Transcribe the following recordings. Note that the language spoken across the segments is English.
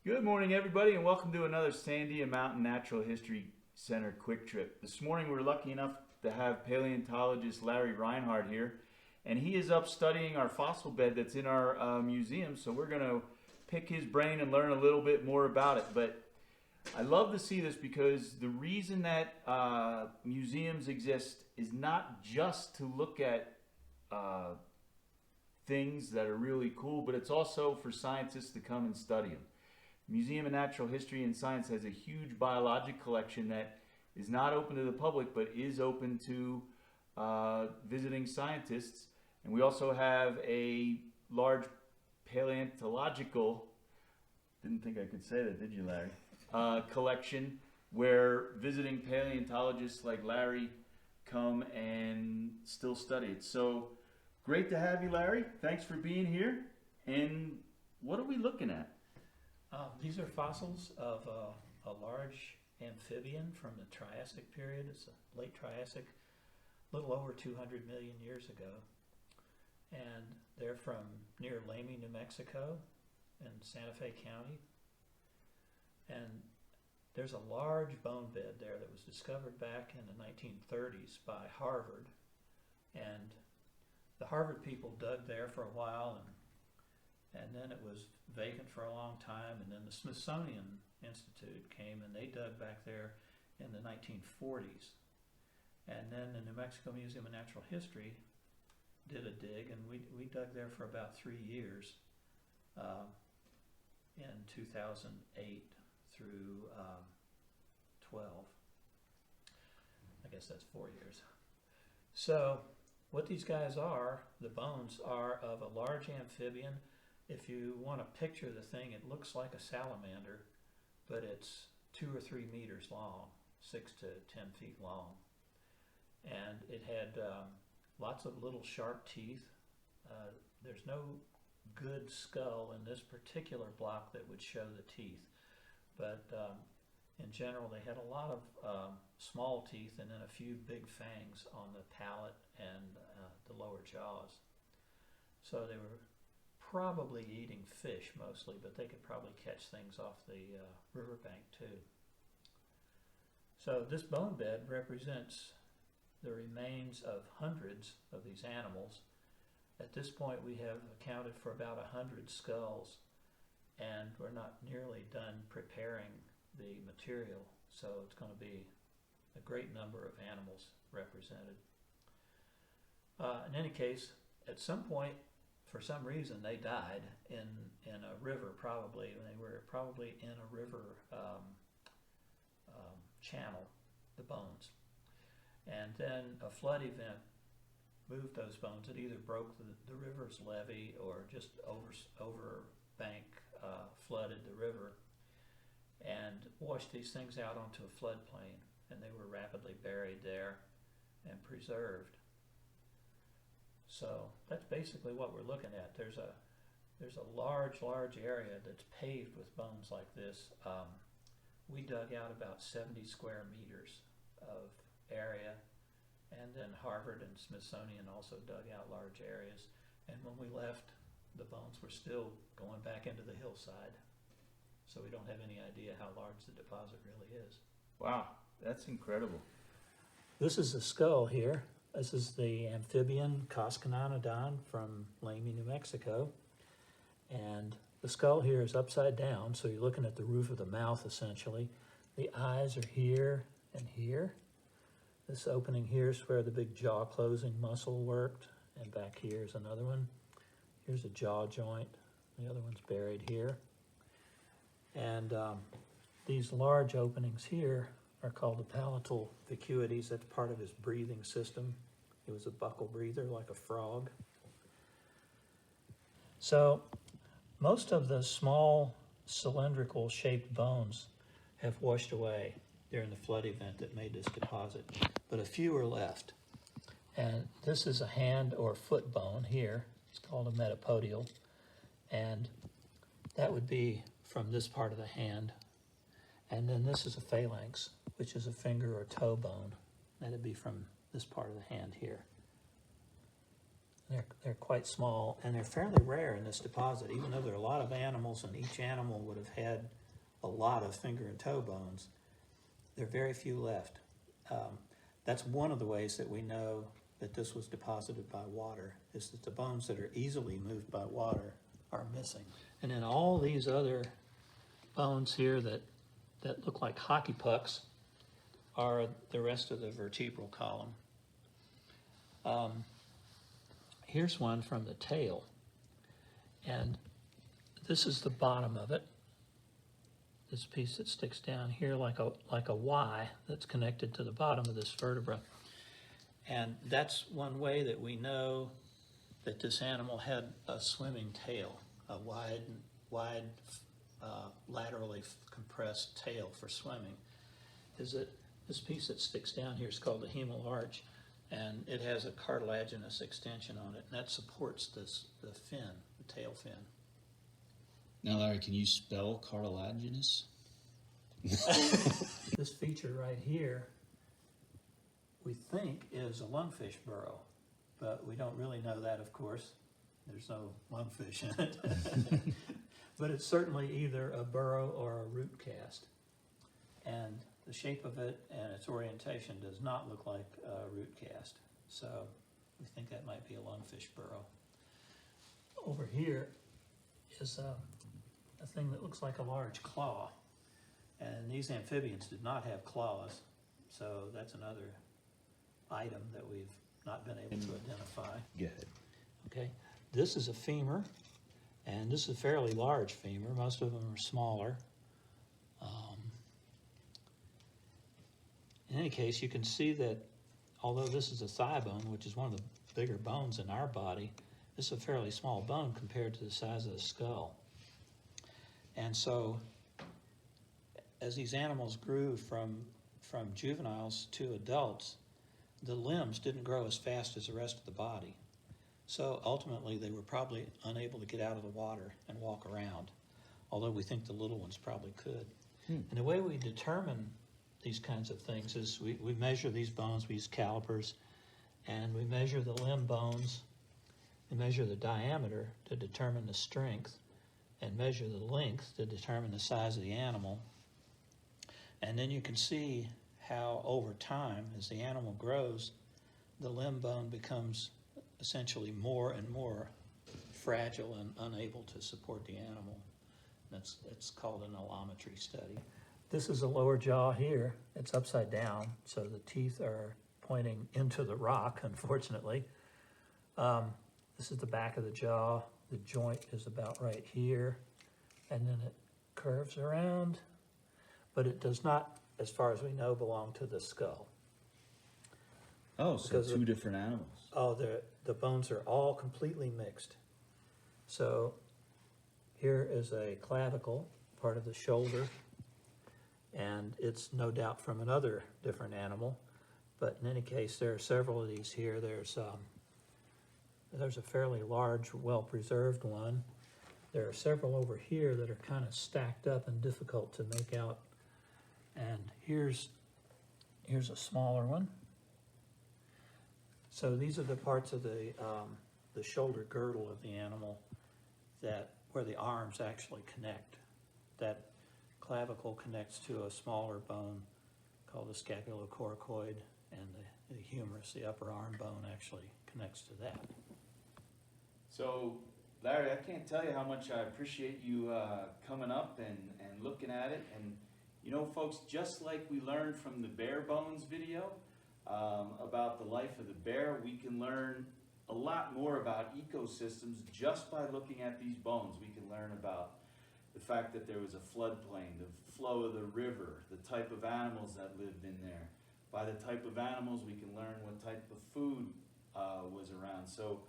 Good morning, everybody, and welcome to another Sandia Mountain Natural History Center quick trip. This morning we're lucky enough to have paleontologist Larry Rhinehart here, and he is up studying our fossil bed that's in our museum, so we're going to pick his brain and learn a little bit more about it. But I love to see this because the reason that museums exist is not just to look at things that are really cool, but it's also for scientists to come and study them. Museum of Natural History and Science has a huge biologic collection that is not open to the public but is open to visiting scientists. And we also have a large paleontological, didn't think I could say that, did you, Larry? Collection where visiting paleontologists like Larry come and still study it. So great to have you, Larry. Thanks for being here. And what are we looking at? These are fossils of a large amphibian from the Triassic period. It's a late Triassic, a little over 200 million years ago. And they're from near Lamy, New Mexico in Santa Fe County. And there's a large bone bed there that was discovered back in the 1930s by Harvard. And the Harvard people dug there for a while, and then it was vacant for a long time, and then the Smithsonian Institute came and they dug back there in the 1940s. And then the New Mexico Museum of Natural History did a dig, and we dug there for about 3 years in 2008 through 12. I guess that's 4 years. So what these guys are, the bones are of a large amphibian. If you want to picture the thing, it looks like a salamander, but it's 2 or 3 meters long, 6 to 10 feet long. And it had lots of little sharp teeth. There's no good skull in this particular block that would show the teeth, but in general they had a lot of small teeth and then a few big fangs on the palate and the lower jaws. So they were probably eating fish mostly, but they could probably catch things off the riverbank too. So this bone bed represents the remains of hundreds of these animals. At this point we have accounted for about 100 skulls, and we're not nearly done preparing the material, so it's going to be a great number of animals represented. In any case, at some point, for some reason, they died in a river, probably. They were probably in a river channel, the bones. And then a flood event moved those bones. It either broke the river's levee or just overbank flooded the river and washed these things out onto a floodplain. And they were rapidly buried there and preserved. So that's basically what we're looking at. There's a large area that's paved with bones like this. We dug out about 70 square meters of area, and then Harvard and Smithsonian also dug out large areas. And when we left, the bones were still going back into the hillside. So we don't have any idea how large the deposit really is. Wow, that's incredible. This is the skull here. This is the amphibian Koskinonodon from Lamy, New Mexico. And the skull here is upside down, so you're looking at the roof of the mouth essentially. The eyes are here and here. This opening here is where the big jaw closing muscle worked, and back here is another one. Here's a jaw joint. The other one's buried here. And these large openings here are called the palatal vacuities. That's part of his breathing system. He was a buccal breather like a frog. So most of the small cylindrical shaped bones have washed away during the flood event that made this deposit, but a few are left. And this is a hand or foot bone here. It's called a metapodial, and that would be from this part of the hand. And then this is a phalanx, which is a finger or toe bone. That'd be from this part of the hand here. They're quite small, and they're fairly rare in this deposit, even though there are a lot of animals, and each animal would have had a lot of finger and toe bones. There are very few left. That's one of the ways that we know that this was deposited by water, is that the bones that are easily moved by water are missing. And then all these other bones here that look like hockey pucks are the rest of the vertebral column. Here's one from the tail, and this is the bottom of it. This piece that sticks down here like a Y that's connected to the bottom of this vertebra. And that's one way that we know that this animal had a swimming tail, a wide, laterally compressed tail for swimming. Is that this piece that sticks down here is called the hemal arch, and it has a cartilaginous extension on it, and that supports the fin, the tail fin. Now, Larry, can you spell cartilaginous? This feature right here, we think is a lungfish burrow, but we don't really know that, of course. There's no lungfish in it. But it's certainly either a burrow or a root cast. And the shape of it and its orientation does not look like a root cast. So we think that might be a lungfish burrow. Over here is a thing that looks like a large claw. And these amphibians did not have claws. So that's another item that we've not been able to identify. Go ahead. Okay, this is a femur, and this is a fairly large femur. Most of them are smaller. In any case, you can see that although this is a thigh bone, which is one of the bigger bones in our body, this is a fairly small bone compared to the size of the skull. And so, as these animals grew from juveniles to adults, the limbs didn't grow as fast as the rest of the body. So ultimately, they were probably unable to get out of the water and walk around, although we think the little ones probably could. And the way we determine these kinds of things is we measure these bones, we use calipers, and we measure the limb bones, and measure the diameter to determine the strength, and measure the length to determine the size of the animal. And then you can see how over time, as the animal grows, the limb bone becomes essentially more and more fragile and unable to support the animal. That's called an allometry study. This is a lower jaw here. It's upside down, so the teeth are pointing into the rock, unfortunately. This is the back of the jaw. The joint is about right here, and then it curves around, but it does not, as far as we know, belong to the skull. Oh, so Because two different animals. Oh, the bones are all completely mixed. So here is a clavicle, part of the shoulder, and it's no doubt from another different animal. But in any case, there are several of these here. There's a fairly large, well-preserved one. There are several over here that are kind of stacked up and difficult to make out. And here's a smaller one. So these are the parts of the shoulder girdle of the animal where the arms actually connect. That clavicle connects to a smaller bone called the scapulocoracoid, and the humerus, the upper arm bone, actually connects to that. So, Larry, I can't tell you how much I appreciate you coming up and looking at it. And, you know, folks, just like we learned from the bare bones video about the life of the bear, we can learn a lot more about ecosystems just by looking at these bones. We can learn about the fact that there was a floodplain, the flow of the river, the type of animals that lived in there. By the type of animals, we can learn what type of food was around. So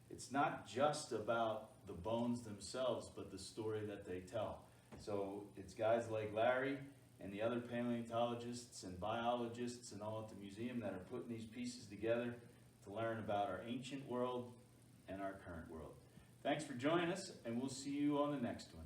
it's not just about the bones themselves, but the story that they tell. So it's guys like Larry and the other paleontologists and biologists and all at the museum that are putting these pieces together to learn about our ancient world and our current world. Thanks for joining us, and we'll see you on the next one.